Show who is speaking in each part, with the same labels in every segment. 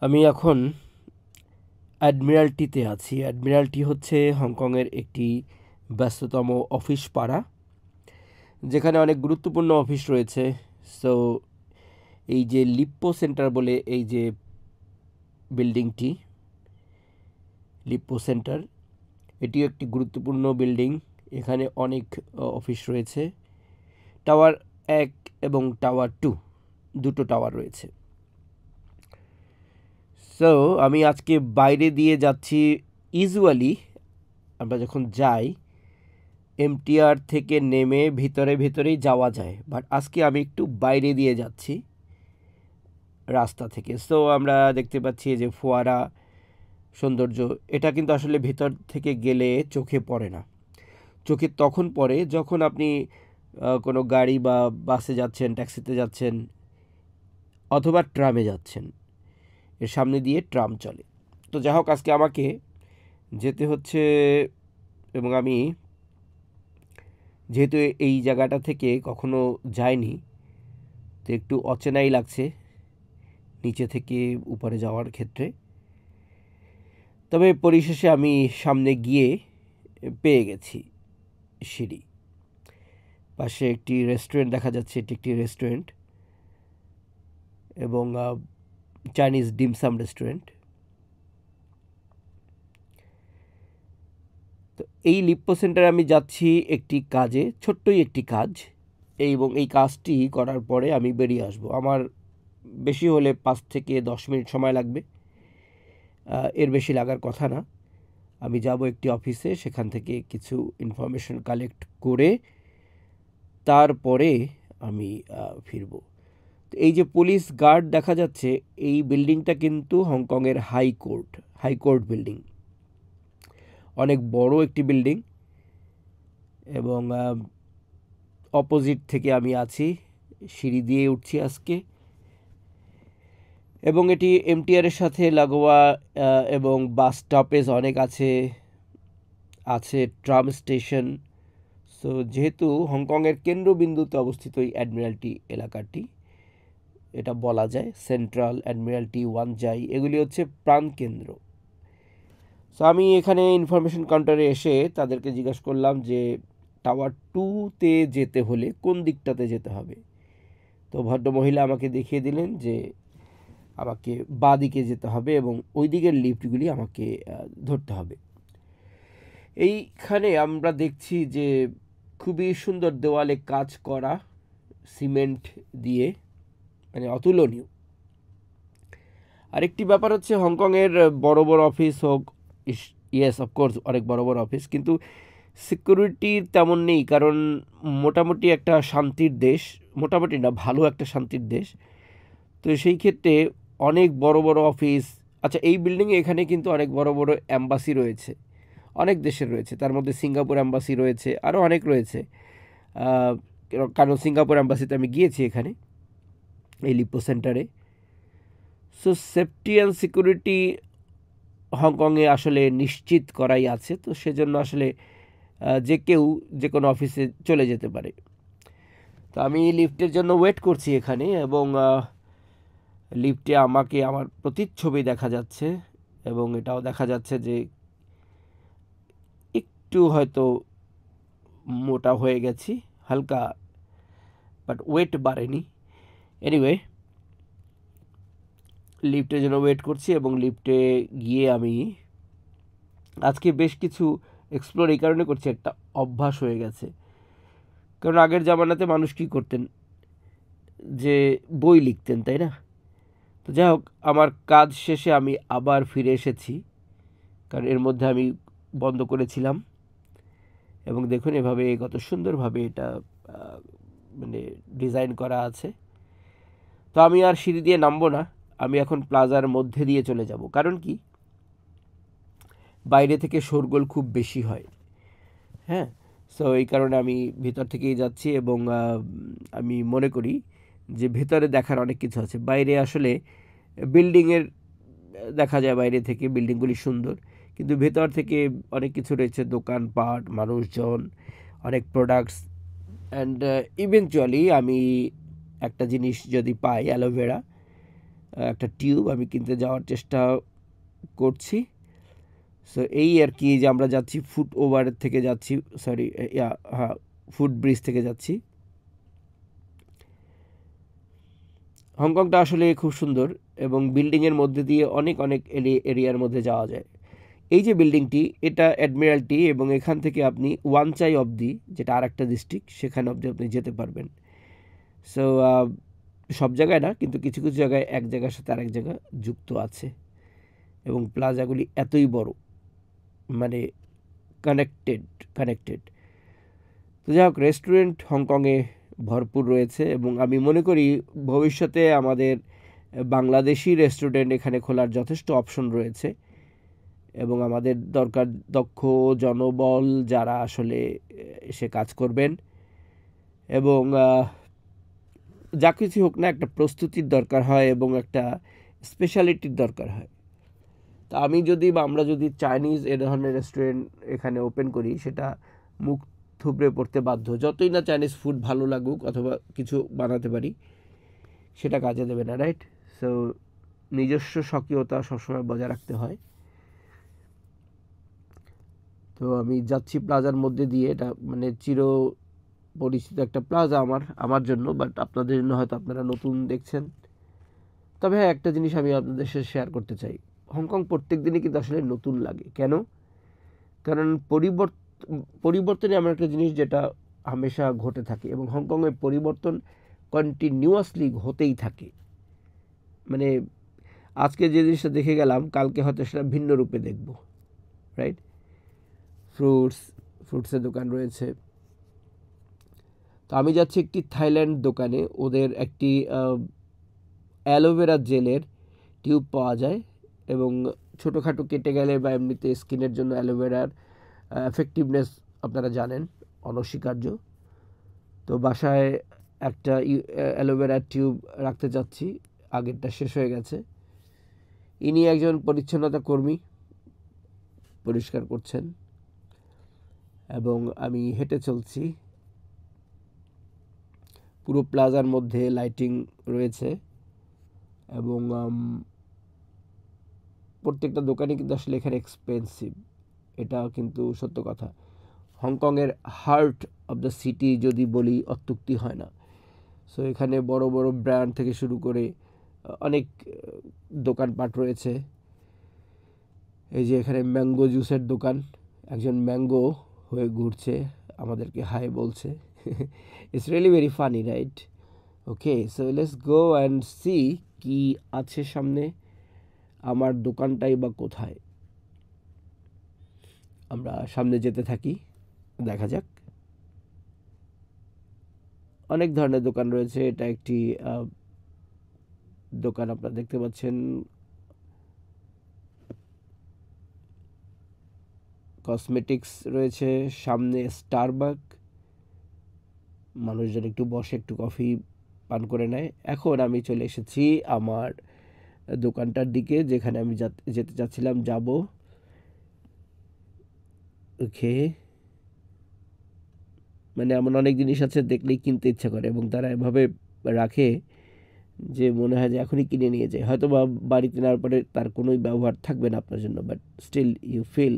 Speaker 1: আমি এখন অ্যাডমিরাল্টিতে আছি। অ্যাডমিরাল্টি হচ্ছে হংকংয়ের একটি ব্যস্ততম অফিস পাড়া, যেখানে অনেক গুরুত্বপূর্ণ অফিস রয়েছে। সো এই যে লিপ্পো সেন্টার বলে এই যে বিল্ডিংটি, লিপ্পো সেন্টার, এটিও একটি গুরুত্বপূর্ণ বিল্ডিং। এখানে অনেক অফিস রয়েছে। টাওয়ার 1 এবং টাওয়ার 2 দুটো টাওয়ার রয়েছে। সো আমি আজকে বাইরে দিয়ে যাচ্ছি। ইউজুয়ালি আমরা যখন যাই এমটিআর থেকে নেমে ভিতরেই যাওয়া যায়, বাট আজকে আমি একটু বাইরে দিয়ে যাচ্ছি রাস্তা থেকে। সো আমরা দেখতে পাচ্ছি যে ফোয়ারা সৌন্দর্য, এটা কিন্তু আসলে ভিতর থেকে গেলে চোখে পড়ে না। চোখে তখন পড়ে যখন আপনি কোনো গাড়ি বা বাসে যাচ্ছেন, ট্যাক্সিতে যাচ্ছেন অথবা ট্রামে যাচ্ছেন। এর সামনে দিয়ে ট্রাম চলে। তো যাই হোক, আজকে আমাকে যেতে হচ্ছে এবং আমি যেহেতু এই জায়গাটা থেকে কখনো যাইনি, তো একটু অচেনাই লাগছে নিচে থেকে উপরে যাওয়ার ক্ষেত্রে। তবে পরিশেষে আমি সামনে গিয়ে পেয়ে গেছি সিঁড়ি। পাশে একটি রেস্টুরেন্ট দেখা যাচ্ছে, এটি একটি রেস্টুরেন্ট এবং চাইনিজ ডিমসাম রেস্টুরেন্ট। তো এই লিপ্পো সেন্টারে আমি যাচ্ছি একটি কাজে, ছোট্টই একটি কাজ, এবং এই কাজটি করার পরে আমি বেরিয়ে আসব। আমার বেশি হলে 5 থেকে 10 মিনিট সময় লাগবে, এর বেশি লাগার কথা না। আমি যাব একটি অফিসে, সেখান থেকে কিছু ইনফরমেশন কালেক্ট করে তারপরে আমি ফিরব। তো এই যে পুলিশ গার্ড দেখা যাচ্ছে, এই বিল্ডিংটা কিন্তু হংকংয়ের হাইকোর্ট বিল্ডিং। অনেক বড় একটি বিল্ডিং এবং অপোজিট থেকে আমি আছি, সিঁড়ি দিয়ে উঠছি আজকে। এবং এটি এমটিআরের সাথে লাগোয়া এবং বাস স্টপেজ অনেক আছে ট্রাম স্টেশন। সো যেহেতু হংকংয়ের কেন্দ্রবিন্দুতে অবস্থিত এই অ্যাডমিরাল্টি এলাকাটি, এটা বলা যায় সেন্ট্রাল, অ্যাডমিরাল্টি, ওয়ানজাই, এগুলি হচ্ছে প্রাণকেন্দ্র। সো আমি এখানে ইনফরমেশন কাউন্টারে এসে তাদেরকে জিজ্ঞাসা করলাম যে টাওয়ার 2-তে যেতে হলে কোন দিকটাতে যেতে হবে। তো ভদ্রমহিলা আমাকে দেখিয়ে দিলেন যে আমাকে বাঁ দিকে যেতে হবে এবং ওই দিকের লিফটগুলি আমাকে ধরতে হবে। এইখানে আমরা দেখছি যে খুবই সুন্দর দেওয়ালে কাজ করা, সিমেন্ট দিয়ে, মানে অতুলনীয়। আরেকটি ব্যাপার হচ্ছে হংকংয়ের বড় বড় অফিস হোক, ইয়েস অফকোর্স অনেক বড় বড় অফিস, কিন্তু সিকিউরিটি তেমন নেই। কারণ মোটামুটি একটা শান্তির দেশ, মোটামুটি না, ভালো একটা শান্তির দেশ। তো সেই ক্ষেত্রে অনেক বড় বড় অফিস, আচ্ছা এই বিল্ডিংয়ে এখানে কিন্তু অনেক বড় বড় অ্যাম্বাসি রয়েছে, অনেক দেশের রয়েছে। তার মধ্যে সিঙ্গাপুর অ্যাম্বাসি রয়েছে, আরও অনেক রয়েছে। কারণ সিঙ্গাপুর অ্যাম্বাসিতে আমি গিয়েছি এখানে, এই লিপ্পো সেন্টারে। সো সেফটি অ্যান্ড সিকিউরিটি হংকংয়ে আসলে নিশ্চিত করাই আছে। তো সেজন্য আসলে যে কেউ যে কোনো অফিসে চলে যেতে পারে। তো আমি লিফটের জন্য ওয়েট করছি এখানে, এবং লিফটে আমাকে আমার প্রতিচ্ছবি দেখা যাচ্ছে এবং এটাও দেখা যাচ্ছে যে একটু হয়তো মোটা হয়ে গেছি হালকা, বাট ওয়েট বাড়েনি। এনিওয়ে, লিফটের জন্য ওয়েট করছি এবং লিফটে গিয়ে আমি আজকে বেশ কিছু এক্সপ্লোর এই কারণে করছি, একটা অভ্যাস হয়ে গেছে। কারণ আগের জামানাতে মানুষ কী করতেন, যে বই লিখতেন, তাই না? তো যাই হোক, আমার কাজ শেষে আমি আবার ফিরে এসেছি, কারণ এর মধ্যে আমি বন্ধ করেছিলাম। এবং দেখুন এভাবে কত সুন্দরভাবে এটা মানে ডিজাইন করা আছে। তো আমি আর সিঁড়ি দিয়ে নামবো না, আমি এখন প্লাজার মধ্যে দিয়ে চলে যাব। কারণ কি, বাইরে থেকে শোরগোল খুব বেশি হয়, হ্যাঁ। সো এই কারণে আমি ভিতর থেকেই যাচ্ছি এবং আমি মনে করি যে ভেতরে দেখার অনেক কিছু আছে। বাইরে আসলে বিল্ডিংয়ের দেখা যায়, বাইরে থেকে বিল্ডিংগুলি সুন্দর, কিন্তু ভেতর থেকে অনেক কিছু রয়েছে, দোকানপাট, মানুষজন, অনেক প্রোডাক্টস। অ্যান্ড ইভেনচুয়ালি আমি একটা জিনিস যদি পাই, অ্যালোভেরা, একটা টিউব আমি কিনতে যাওয়ার চেষ্টা করছি। সো এই আর কি, যে আমরা যাচ্ছি ফুট ওভার থেকে যাচ্ছি, সরি হ্যাঁ ফুট ব্রিজ থেকে যাচ্ছি। হংকংটা আসলে খুব সুন্দর এবং বিল্ডিংয়ের মধ্যে দিয়ে অনেক অনেক এরিয়ার মধ্যে যাওয়া যায়। এই যে বিল্ডিংটি, এটা অ্যাডমিরাল্টি, এবং এখান থেকে আপনি ওয়ানচাই অবধি, যেটা আর একটা ডিস্ট্রিক্ট, সেখানে অবধি আপনি যেতে পারবেন। সো সব জায়গায় না, কিন্তু কিছু কিছু জায়গায় এক জায়গার সাথে আরেক জায়গা যুক্ত আছে, এবং প্লাজাগুলি এতই বড়, মানে কানেক্টেড কানেক্টেড। তো যাই হোক, রেস্টুরেন্ট হংকংয়ে ভরপুর রয়েছে, এবং আমি মনে করি ভবিষ্যতে আমাদের বাংলাদেশি রেস্টুরেন্ট এখানে খোলার যথেষ্ট অপশন রয়েছে, এবং আমাদের দরকার দক্ষ জনবল যারা আসলে এসে কাজ করবেন, এবং যা কিছু হোক না, একটা প্রস্তুতির দরকার হয় এবং একটা স্পেশালিটির দরকার হয়। তা আমি যদি বা আমরা যদি চাইনিজ এ ধরনের রেস্টুরেন্ট এখানে ওপেন করি, সেটা মুখ থুবড়ে পড়তে বাধ্য। যতই না চাইনিজ ফুড ভালো লাগুক অথবা কিছু বানাতে পারি, সেটা কাজে দেবে না, রাইট? সো নিজস্ব স্বকীয়তা সবসময় বজায় রাখতে হয়। তো আমি যাচ্ছি প্লাজার মধ্যে দিয়ে, এটা মানে চির পরিচিত একটা প্লাজা আমার জন্য, বাট আপনাদের জন্য হয়তো আপনারা নতুন দেখছেন। তবে হ্যাঁ, একটা জিনিস আমি আপনাদের সাথে শেয়ার করতে চাই। হংকং প্রত্যেক দিনই কিন্তু আসলে নতুন লাগে। কেন? কারণ পরিবর্তনই এমন একটা জিনিস যেটা হামেশা ঘটে থাকে, এবং হংকংয়ের পরিবর্তন কন্টিনিউয়াসলি হতেই থাকে। মানে আজকে যে জিনিসটা দেখে গেলাম, কালকে হয়তো সেটা ভিন্ন রূপে দেখব, রাইট? ফ্রুটসের দোকান রয়েছে। তো আমি যাচ্ছি একটি থাইল্যান্ড দোকানে, ওদের একটি অ্যালোভেরা জেলের টিউব পাওয়া যায়, এবং ছোটোখাটো কেটে গেলে বা এমনিতে স্কিনের জন্য অ্যালোভেরার এফেক্টিভনেস আপনারা জানেন, অনস্বীকার্য। তো বাসায় একটা অ্যালোভেরার টিউব রাখতে চাচ্ছি, আগেরটা শেষ হয়ে গেছে। ইনি একজন পরিচ্ছন্নতা কর্মী, পরিষ্কার করছেন, এবং আমি হেঁটে চলছি। পুরো প্লাজার মধ্যে লাইটিং রয়েছে, এবং প্রত্যেকটা দোকানই কিন্তু আসলে এখানে এক্সপেন্সিভ, এটা কিন্তু সত্য কথা। হংকংয়ের হার্ট অফ দ্য সিটি যদি বলি, অত্যুক্তি হয় না। সো এখানে বড় বড় ব্র্যান্ড থেকে শুরু করে অনেক দোকানপাট রয়েছে। এই যে এখানে ম্যাঙ্গো জুসের দোকান, একজন ম্যাঙ্গো হয়ে ঘুরছে, আমাদেরকে হাই বলছে। It's really very funny, right? Okay, so let's go and see কি আছে সামনে। আমার দোকানটাই বা কোথায়? আমরা সামনে যেতে থাকি, দেখা যাক। অনেক ধরনের দোকান রয়েছে, এটা একটি দোকান আপনারা দেখতে পাচ্ছেন, কসমেটিক্স রয়েছে, সামনে স্টারবাক, মানুষজন একটু বসে একটু কফি পান করে নেয়। এখন আমি চলে এসেছি আমার দোকানটার দিকে, যেখানে আমি যেতে চাচ্ছিলাম, যাব। ওকে, মানে এমন অনেক জিনিস আছে দেখলেই কিনতে ইচ্ছা করে, এবং তারা এভাবে রাখে যে মনে হয় যে এখনই কিনে নিয়ে যায়। হয়তো বা বাড়িতে নেওয়ার পরে তার কোনোই ব্যবহার থাকবে না আপনার জন্য, but still you feel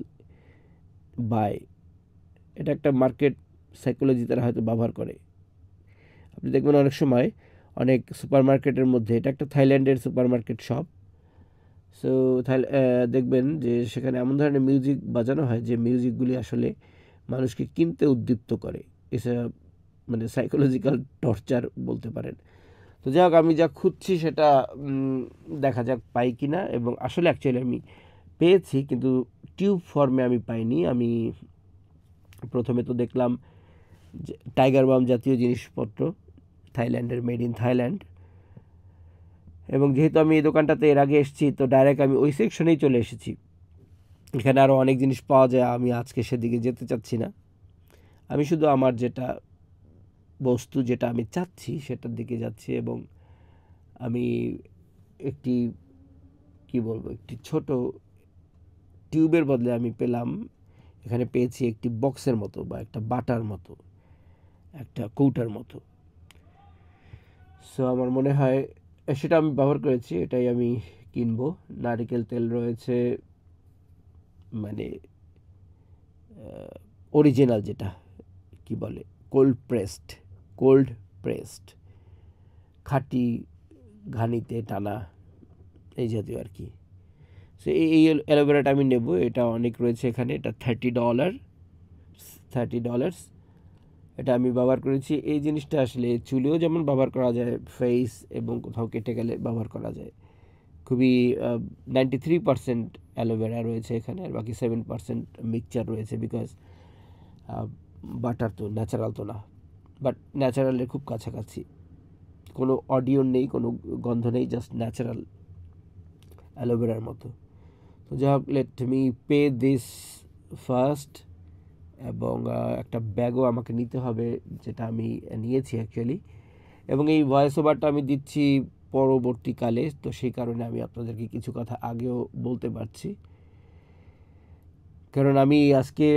Speaker 1: by. এটা একটা মার্কেট সাইকোলজি তারা হয়তো ব্যবহার করে। আপনি দেখবেন অনেক সময় অনেক সুপার মার্কেটের মধ্যে, এটা একটা থাইল্যান্ডের সুপার মার্কেট শপ। সো দেখবেন যে সেখানে এমন ধরনের মিউজিক বাজানো হয় যে মিউজিকগুলি আসলে মানুষকে কিনতে উদ্দীপ্ত করে। এসব মানে সাইকোলজিক্যাল টর্চার বলতে পারেন। তো যাই হোক, আমি যা খুঁজছি সেটা দেখা যাক পাই কি না, এবং আসলে অ্যাকচুয়ালি আমি পেয়েছি, কিন্তু টিউব ফর্মে আমি পাইনি। আমি প্রথমে তো দেখলাম যে টাইগার বাম জাতীয় জিনিসপত্র, থাইল্যান্ডের, মেড ইন থাইল্যান্ড। এবং যেহেতু আমি এই দোকানটাতে এর আগে এসেছি, তো ডাইরেক্ট আমি ওই সেকশনেই চলে এসেছি। এখানে আরও অনেক জিনিস পাওয়া যায়, আমি আজকে সেদিকে যেতে চাচ্ছি না। আমি শুধু আমার যেটা বস্তু, যেটা আমি চাচ্ছি, সেটার দিকে যাচ্ছি। এবং আমি একটি, কি বলবো, একটি ছোট টিউবের বদলে আমি এখানে পেয়েছি একটি বক্সের মতো, বা একটা বাটার মতো, একটা কৌটার মতো। সো আমার মনে হয় সেটা আমি ব্যবহার করেছি, এটাই আমি কিনবো। নারকেল তেল রয়েছে, মানে অরিজিনাল যেটা কি বলে, কোল্ড প্রেসড খাঁটি ঘানিতে টানা এই জাতীয় আর কি। সো এই অ্যালোভেরাটা আমি নেব, এটা অনেক রয়েছে এখানে, এটা $30। এটা আমি ব্যবহার করেছি। এই জিনিসটা আসলে চুলেও যেমন ব্যবহার করা যায়, ফেস এবং কোথাও কেটে গেলে ব্যবহার করা যায়। খুবই 93% অ্যালোভেরা রয়েছে এখানে, আর বাকি 7% মিক্সচার রয়েছে, বিকজ বাটার তো ন্যাচারাল তো না, বাট ন্যাচারালের খুব কাছাকাছি। কোনো অডিও নেই, কোনো গন্ধ নেই, জাস্ট ন্যাচারাল অ্যালোভেরার মতো। তো যাই হোক, let me pay this first. এবং একটা ব্যাগও আমাকে নিতে হবে, যেটা আমি নিয়েছি অ্যাকচুয়ালি। এবং এই ভয়েস ওভারটা আমি দিচ্ছি পরবর্তীকালে, তো সেই কারণে আমি আপনাদেরকে কিছু কথা আগেও বলতে পারছি। কারণ আমি আজকে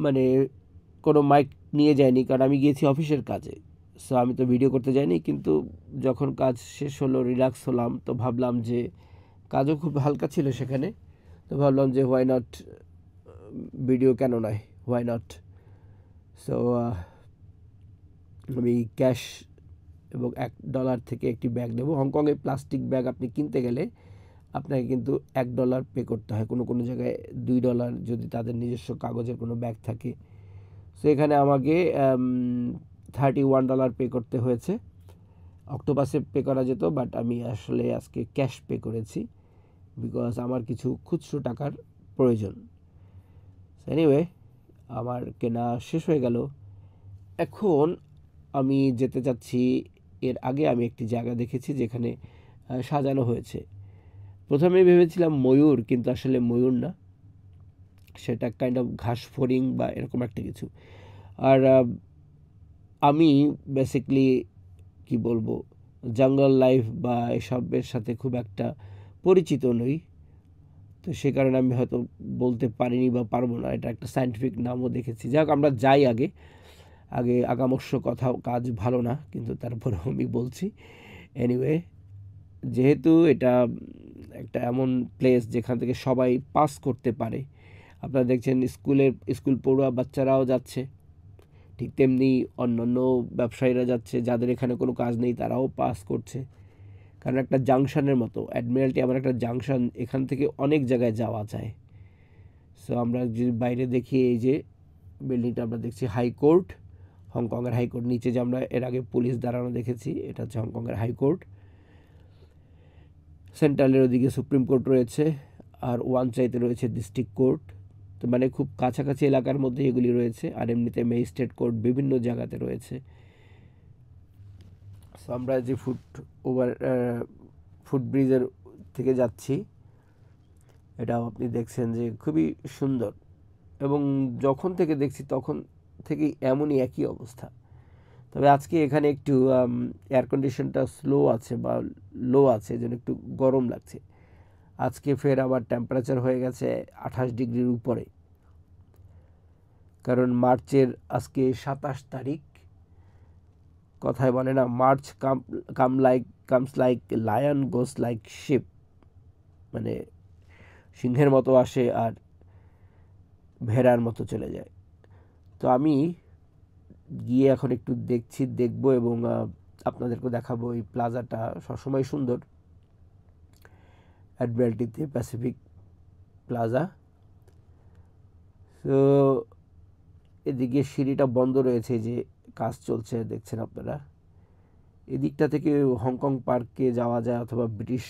Speaker 1: মানে কোনো মাইক নিয়ে যাইনি, কারণ আমি গিয়েছি অফিসের কাজে। সো আমি তো ভিডিও করতে যাইনি, কিন্তু যখন কাজ শেষ হলো, রিল্যাক্স হলাম, তো ভাবলাম যে কাজও খুব হালকা ছিল সেখানে, তো ভাবলাম যে হোয়াই নট, ভিডিও কেন নয়, হোয়াই নট। সো আমি ক্যাশ এবং $1 থেকে একটি ব্যাগ নেব। হংকংয়ে প্লাস্টিক ব্যাগ আপনি কিনতে গেলে আপনাকে কিন্তু $1 পে করতে হয়, কোনো কোনো জায়গায় $2 যদি তাদের নিজস্ব কাগজের কোনো ব্যাগ থাকে। সো এখানে আমাকে $31 পে করতে হয়েছে। অক্টোপাসে পে করা যেত, বাট আমি আসলে আজকে ক্যাশ পে করেছি, বিকজ আমার কিছু খুচরো টাকার প্রয়োজন। এনিওয়ে, আমার কেনা শেষ হয়ে গেল। এখন আমি যেতে চাচ্ছি, এর আগে আমি একটি জায়গা দেখেছি যেখানে সাজানো হয়েছে। প্রথমে ভেবেছিলাম ময়ূর, কিন্তু আসলে ময়ূর না, সেটা কাইন্ড অফ ঘাস ফড়িং বা এরকম একটা কিছু। আর আমি বেসিকলি কি বলবো, জঙ্গল লাইফ বা এসবের সাথে খুব একটা পরিচিত নই, তো সে কারণে আমি হয়তো বলতে পারিনি বা পারবো না। এটা একটা সায়েন্টিফিক নামও দেখেছি। যাই হোক, আমরা যাই আগে আগে আগামস্য কথা, কাজ ভালো না, কিন্তু তারপরেও আমি বলছি। এনিওয়ে, যেহেতু এটা একটা এমন প্লেস যেখান থেকে সবাই পাস করতে পারে, আপনারা দেখছেন স্কুল পড়ুয়া বাচ্চারাও যাচ্ছে, ঠিক তেমনি অন্যান্য ব্যবসায়ীরা যাচ্ছে, যাদের এখানে কোনো কাজ নেই তারাও পাস করছে। কারণ একটা জাংশনের মতো, অ্যাডমিরাল্টি আমার একটা জাংশন, এখান থেকে অনেক জায়গায় যাওয়া যায়। সো আমরা যদি বাইরে দেখি, এই যে বিল্ডিংটা আমরা দেখছি হাইকোর্ট, হংকংয়ের হাইকোর্ট। নিচে যে আমরা এর আগে পুলিশ দাঁড়ানো দেখেছি, এটা হচ্ছে হংকংয়ের হাইকোর্ট। সেন্ট্রালের ওদিকে সুপ্রিম কোর্ট রয়েছে, আর ওয়ানচাইতে রয়েছে ডিস্ট্রিক্ট কোর্ট। তো মানে খুব কাছাকাছি এলাকার মধ্যে এগুলি রয়েছে, আর এমনিতে ম্যাজিস্ট্রেট কোর্ট বিভিন্ন জায়গাতে রয়েছে। সো আমরা যে ফুটব্রিজের থেকে যাচ্ছি, এটাও আপনি দেখছেন যে খুবই সুন্দর, এবং যখন থেকে দেখছি তখন থেকেই এমনই একই অবস্থা। তবে আজকে এখানে একটু এয়ার কন্ডিশনটা স্লো আছে বা লো আছে, যেন একটু গরম লাগছে। আজকে ফের আবার টেম্পারেচার হয়ে গেছে 28 ডিগ্রির উপরে, কারণ মার্চের আজকে 27 তারিখ। কথায় বলে না, মার্চ কামস লাইক লায়ন গোস লাইক শিপ, মানে সিংহের মতো আসে আর ভেড়ার মতো চলে যায়। তো আমি গিয়ে এখন একটু দেখবো, এবং আপনাদেরকে দেখাবো। এই প্লাজাটা সবসময় সুন্দর, অ্যাডমিরাল্টিতে প্যাসিফিক প্লাজা। তো এদিকে সিঁড়িটা বন্ধ রয়েছে, যে কাজ চলছে দেখছেন আপনারা। এদিকটা থেকে হংকং পার্কে যাওয়া যায়, অথবা ব্রিটিশ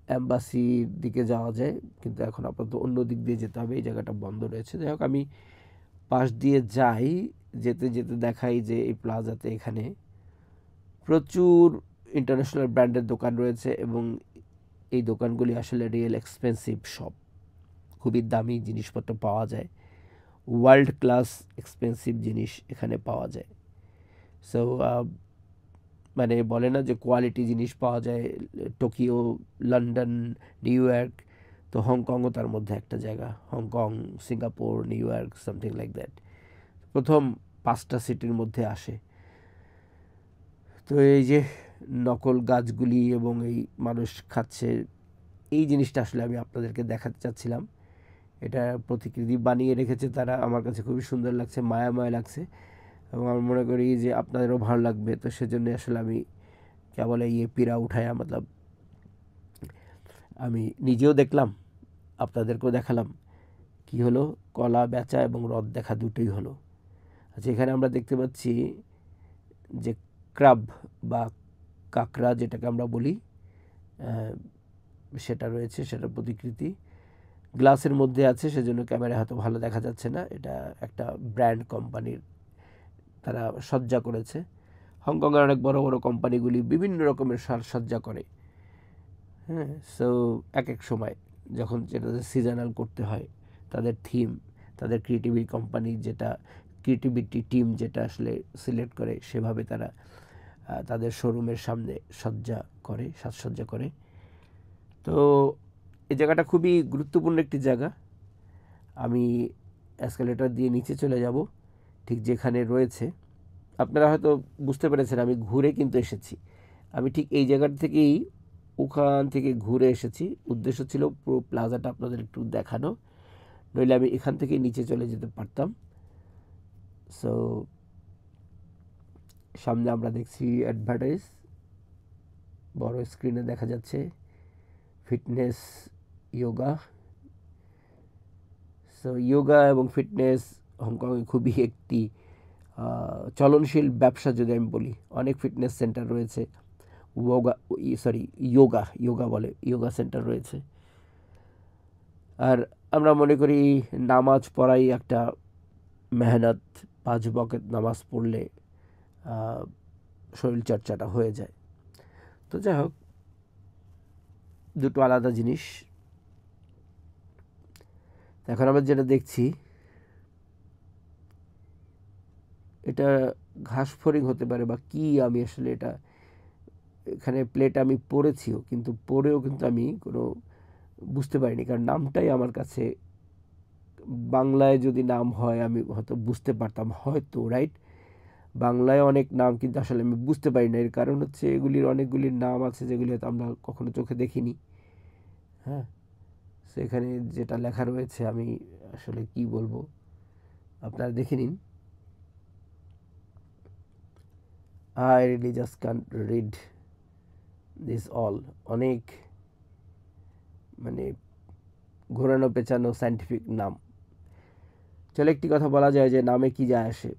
Speaker 1: অ্যাম্বাসির দিকে যাওয়া যায়, কিন্তু এখন আপাতত অন্য দিক দিয়ে যেতে হবে, এই জায়গাটা বন্ধ রয়েছে। যাই হোক, আমি পাশ দিয়ে যাই, যেতে যেতে দেখাই যে এই প্লাজাতে এখানে প্রচুর ইন্টারন্যাশনাল ব্র্যান্ডের দোকান রয়েছে, এবং এই দোকানগুলি আসলে রিয়েল এক্সপেন্সিভ শপ। খুবই দামি জিনিসপত্র পাওয়া যায়, ওয়ার্ল্ড ক্লাস এক্সপেন্সিভ জিনিস এখানে পাওয়া যায়। সো মানে বলে না যে কোয়ালিটি জিনিস পাওয়া যায়, টোকিও, লন্ডন, নিউ ইয়র্ক, তো হংকংও তার মধ্যে একটা জায়গা। Hong Kong, Singapore, new York, something like that, প্রথম 5টা সিটির মধ্যে আসে। তো এই যে নকল গাছগুলি এবং এই মানুষ খাচ্ছে, এই জিনিসটা আসলে আমি আপনাদেরকে দেখাতে চাচ্ছিলাম। এটা প্রতিকৃতি বানিয়ে রেখেছে তারা, আমার কাছে খুবই সুন্দর লাগছে, মায়াময় লাগছে, এবং আমি মনে করি যে আপনাদেরও ভালো লাগবে। তো সেজন্য আসলে আমি কেবল এই পিরা উঠায়া মতলব আমি নিজেও দেখলাম, আপনাদেরকেও দেখালাম। কি হলো, কলা বেচা এবং হ্রদ দেখা দুটোই হলো। আচ্ছা, এখানে আমরা দেখতে পাচ্ছি যে ক্রাব বা কাঁকড়া যেটাকে আমরা বলি, সেটা রয়েছে, সেটার প্রতিকৃতি গ্লাসের মধ্যে আছে, সেজন্য ক্যামেরা হয়তো ভালো দেখা যাচ্ছে না। এটা একটা ব্র্যান্ড কোম্পানির তারা সজ্জা করেছে। হংকংয়ের অনেক বড় বড় কোম্পানিগুলি বিভিন্ন রকমের সাজসজ্জা করে। হ্যাঁ, সো এক এক সময় যখন যেটা সিজনাল করতে হয়, তাদের থিম, তাদের ক্রিয়েটিভিটি টিম যেটা আসলে সিলেক্ট করে, সেভাবে তারা তাদের শোরুমের সামনে সাজসজ্জা করে। তো এই জায়গাটা খুবই গুরুত্বপূর্ণ একটি জায়গা। আমি এসকেলেটর দিয়ে নিচে চলে যাব, ঠিক যেখানে রয়েছে। আপনারা হয়তো বুঝতে পেরেছেন আমি ঘুরে কিন্তু এসেছি। আমি ঠিক এই জায়গাটা থেকেই ওখান থেকে ঘুরে এসেছি। উদ্দেশ্য ছিল পুরো প্লাজাটা আপনাদের একটু দেখানো, নইলে আমি এখান থেকে নিচে চলে যেতে পারতাম। সো সামনে আমরা দেখছি অ্যাডভার্টাইজ, বড় স্ক্রিনে দেখা যাচ্ছে ফিটনেস যোগা। সো যোগা এবং ফিটনেস হংকংয়ে খুবই একটি চলনশীল ব্যবসা যদি আমি বলি। অনেক ফিটনেস সেন্টার রয়েছে, যোগা সেন্টার রয়েছে। আর আমরা মনে করি নামাজ পড়াই একটা মেহনত, 5 ওয়াক্ত নামাজ পড়লে শরীরচর্চাটা হয়ে যায়। তো যাই হোক, দুটো আলাদা জিনিস। এখন আমরা যেটা দেখছি, এটা ঘাস ফড়িং হতে পারে বা কি, আমি আসলে এটা এখানে প্লেট আমি পড়েছিও, কিন্তু পড়েও কিন্তু আমি কোনো বুঝতে পারিনি, কারণ নামটাই আমার কাছে বাংলায় যদি নাম হয় আমি হয়তো বুঝতে পারতাম, হয়তো রাইট। বাংলায় অনেক নাম কিন্তু আসলে আমি বুঝতে পারি না। এর কারণ হচ্ছে এগুলির অনেকগুলির নাম আছে যেগুলি হয়তো আমরা কখনো চোখে দেখিনি। হ্যাঁ, সেখানে যেটা লেখা রয়েছে আমি আসলে কি বলবো, আপনারা দেখে নিন। I really just can't read this all. অনেক মানে ঘোরানো পেঁচানো সায়েন্টিফিক নাম। চলে একটি কথা বলা যায় যে নামে কি যায় আসে,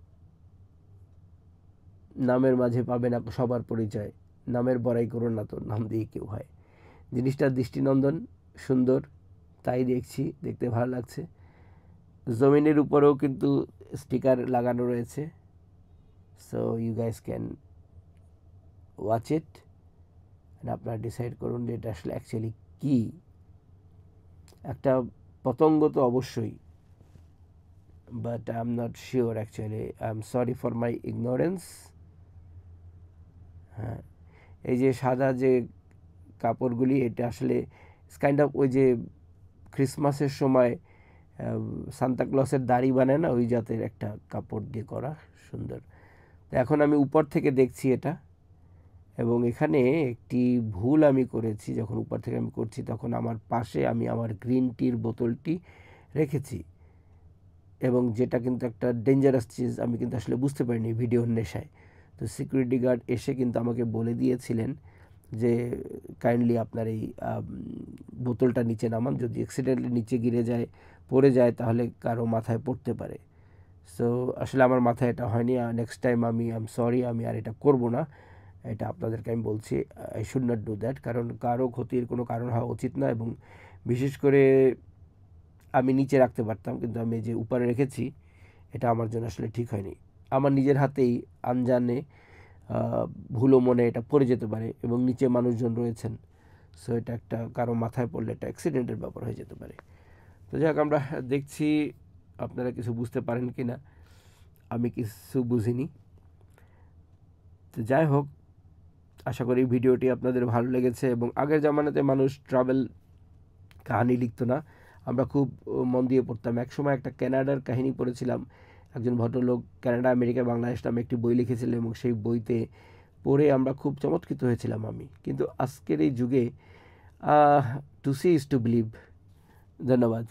Speaker 1: নামের মাঝে পাবে না সবার পরিচয়, নামের বড়াই করো না তো নাম দিয়ে কেউ হয়। জিনিসটা দৃষ্টিনন্দন, সুন্দর, তাই দেখতে ভালো লাগছে। জমিনের উপরেও কিন্তু স্টিকার লাগানো রয়েছে, so you guys can watch it, আপনারা ডিসাইড করুন যে এটা আসলে অ্যাকচুয়ালি কী। একটা পতঙ্গ তো অবশ্যই, but I am not sure actually. I am sorry for my ignorance. হ্যাঁ, এই যে সাদা যে কাপড়গুলি, এটা আসলে কাইন্ড অফ ওই যে ক্রিসমাসের সময় সান্তাক্লসের দাড়ি বানায় না, ওই জাতের একটা কাপড় দিয়ে করা, সুন্দর। তো এখন আমি উপর থেকে দেখছি এটা, এবং এখানে একটি ভুল আমি করেছি। যখন উপর থেকে আমি করছি তখন আমার পাশে আমি আমার গ্রিন টির বোতলটি রেখেছি, এবং যেটা কিন্তু একটা ডেঞ্জারাস চিজ, আমি কিন্তু আসলে বুঝতে পারিনি ভিডিওর নেশায়। তো সিকিউরিটি গার্ড এসে কিন্তু আমাকে বলে দিয়েছিলেন যে কাইন্ডলি আপনার এই বোতলটা নিচে নামান, যদি অ্যাক্সিডেন্টলি নিচে পড়ে যায় তাহলে কারো মাথায় পড়তে পারে। সো আসলে আমার মাথায় এটা হয়নি। Next time I am sorry, আমি আর এটা করব না। এটা আপনাদেরকে আমি বলছি, I should not do that, কারণ কারো ক্ষতির কোনো কারণ হওয়া উচিত না। এবং বিশেষ করে আমি নিচে রাখতে পারতাম, কিন্তু আমি যে উপরে রেখেছি, এটা আমার জন্য আসলে ঠিক হয়নি। আমার নিজের হাতেই আনজানে ভুলো মনে এটা পড়ে যেতে পারে, এবং নিচে মানুষজন রয়েছেন, সো এটা একটা কারো মাথায় পড়লে এটা অ্যাক্সিডেন্টের ব্যাপার হয়ে যেতে পারে। তো যাই হোক, আমরা দেখছি আপনারা কিছু বুঝতে পারেন কি না, আমি কিছু বুঝিনি। তো যাই হোক, আশা করি ভিডিওটি আপনাদের ভালো লেগেছে। এবং আগের জামানাতে মানুষ ট্রাভেল কাহিনী লিখতো না, আমরা খুব মন দিয়ে পড়তাম। একসময় একটা ক্যানাডার কাহিনী পড়েছিলাম। একজন ভদ্রলোক ক্যানাডা, আমেরিকা, বাংলাদেশ নামে একটি বই লিখেছিলেন, এবং সেই বইতে পড়ে আমরা খুব চমৎকৃত হয়েছিলাম আমি, কিন্তু আজকের এই যুগে to see is to believe. ধন্যবাদ।